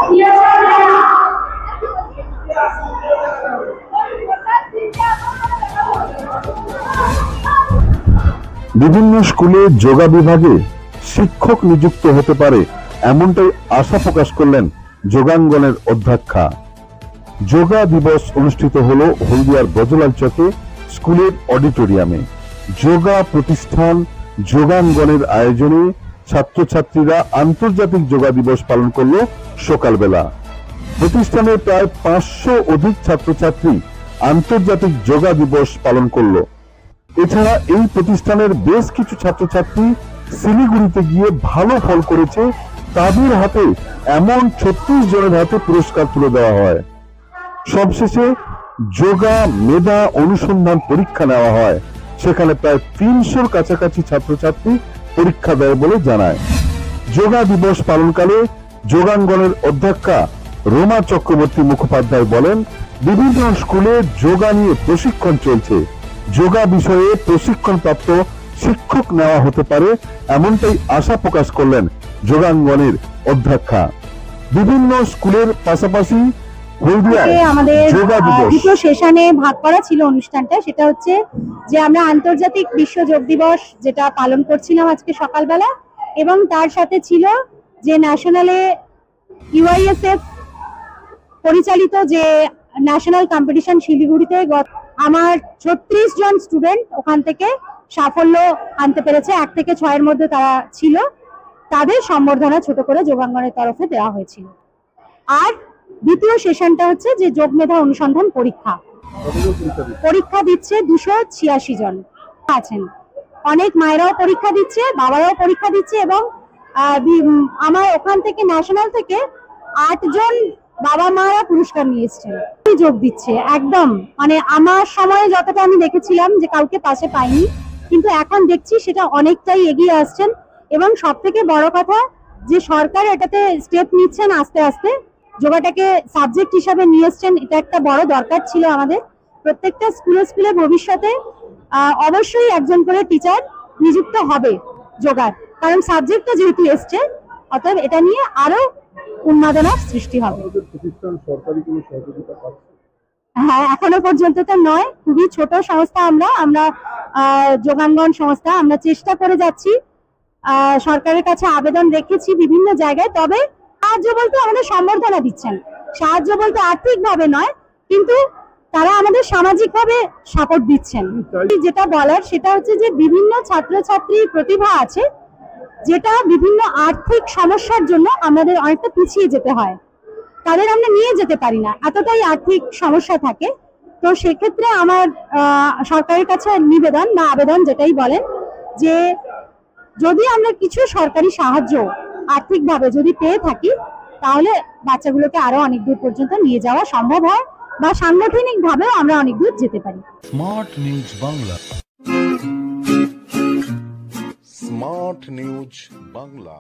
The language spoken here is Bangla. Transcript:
বিভিন্ন স্কুলে যোগা বিভাগে শিক্ষক নিযুক্ত হতে পারে এমনটাই আশা প্রকাশ করলেন যোগাঙ্গনের অধ্যক্ষা। যোগা দিবস অনুষ্ঠিত হলো হলদিয়ার ব্রজলাল চকে স্কুলের অডিটোরিয়ামে। যোগা প্রতিষ্ঠান যোগাঙ্গনের আয়োজনে ছাত্রছাত্রীরা আন্তর্জাতিক যোগা দিবস পালন করল সকালবেলা। প্রতিষ্ঠানের প্রায় 500 অধিক ছাত্রছাত্রী আন্তর্জাতিক যোগা দিবস পালন করলো। এছাড়া এই প্রতিষ্ঠানের বেশ কিছু ছাত্রছাত্রী শিলিগুড়িতে গিয়ে ভালো ফল করেছে। তাদের হাতে এমন 36 জনের হাতে পুরস্কার তুলে দেওয়া হয়। সবশেষে যোগা মেধা অনুসন্ধান পরীক্ষা নেওয়া হয়। সেখানে প্রায় 300-র কাছাকাছি ছাত্রছাত্রী পরীক্ষা দেয় বলে জানায়। যোগা দিবস পালনকালে যোগাঙ্গনের অধ্যক্ষা রোমা চক্রবর্তী মুখোপাধ্যায় বলেন, বিভিন্ন স্কুলে যোগা নিয়ে প্রশিক্ষণ চলছে। যোগা বিষয়ে প্রশিক্ষণপ্রাপ্ত শিক্ষক নেওয়া হতে পারে এমনটাই আশা প্রকাশ করলেন যোগাঙ্গনের অধ্যক্ষা। বিভিন্ন স্কুলের পাশাপাশি আমাদের দুটো সেশনে ভাগ করা ছিল অনুষ্ঠানটা। সেটা হচ্ছে যে আমরা আন্তর্জাতিক বিশ্ব যোগ দিবস যেটা পালন করছিলাম আজকে সকালবেলা, এবং তার সাথে ছিল যে ন্যাশনালে ইউআইএসএফ পরিচালিত যে ন্যাশনাল কম্পিটিশন শিলিগুড়িতে আমার 36 জন স্টুডেন্ট ওখান থেকে সাফল্য আনতে পেরেছে। 1 থেকে 6-এর মধ্যে তারা ছিল। তাদের সম্বর্ধনা ছোট করে যোগাঙ্গনের তরফে দেওয়া হয়েছিল। আর দ্বিতীয় সেশনটা হচ্ছে যে যোগ মেধা অনুসন্ধান পরীক্ষা দিচ্ছে 286 জন আছেন। অনেক মায়েরাও পরীক্ষা দিচ্ছে, বাবারাও পরীক্ষা দিচ্ছে, এবং আমার ওখান থেকে ন্যাশনাল থেকে 8 জন বাবা মারা পুরস্কার নিয়ে এসেছেন। যোগ দিচ্ছে একদম, মানে আমার সময়ে যতটা আমি দেখেছিলাম যে কাউকে পাশে পাইনি, কিন্তু এখন দেখছি সেটা অনেকটাই এগিয়ে আসছেন। এবং সব থেকে বড় কথা যে সরকার এটাতে স্টেপ নিচ্ছেন আস্তে আস্তে, যোগাটাকে সাবজেক্ট হিসাবে নিয়ে এসছেন। এটা একটা বড় দরকার ছিল আমাদের। প্রত্যেকটা স্কুলে ভবিষ্যতে অবশ্যই একজন করে টিচার নিযুক্ত হবে যোগার, কারণ সাবজেক্টটা যেহেতু এসছে, অতএব এটা নিয়ে আরো উন্মাদনার সৃষ্টি হবে। হ্যাঁ, এখনো পর্যন্ত তো নয়, খুবই ছোট সংস্থা। আমরা যোগাঙ্গন সংস্থা, আমরা চেষ্টা করে যাচ্ছি, সরকারের কাছে আবেদন রেখেছি বিভিন্ন জায়গায়। তবে সাহায্য বলতে আমাদের সম্বর্ধনা দিচ্ছেন, সাহায্য বলতে আর্থিক ভাবে নয়, কিন্তু তারা আমাদের সামাজিক ভাবে সাপোর্ট দিচ্ছেন। যেটা বলার সেটা হচ্ছে যে বিভিন্ন ছাত্রছাত্রীর প্রতিভা আছে, যেটা বিভিন্ন আর্থিক সমস্যার জন্য আমাদের অনেকটা পিছিয়ে যেতে হয়, তাদের আমরা নিয়ে যেতে পারি না, এতটাই আর্থিক সমস্যা থাকে। তো সেক্ষেত্রে আমার সরকারের কাছে নিবেদন বা আবেদন যেটাই বলেন, যে যদি আমরা কিছু সরকারি সাহায্য আর্থিকভাবে যদি পেয়ে থাকি, তাহলে বাচ্চাগুলোকে আরো অনেক দূর পর্যন্ত নিয়ে যাওয়া সম্ভব হয়, বা সাংগঠনিক ভাবেও আমরা অনেক দূর যেতে পারি। Smart news Bangla, smart news Bangla.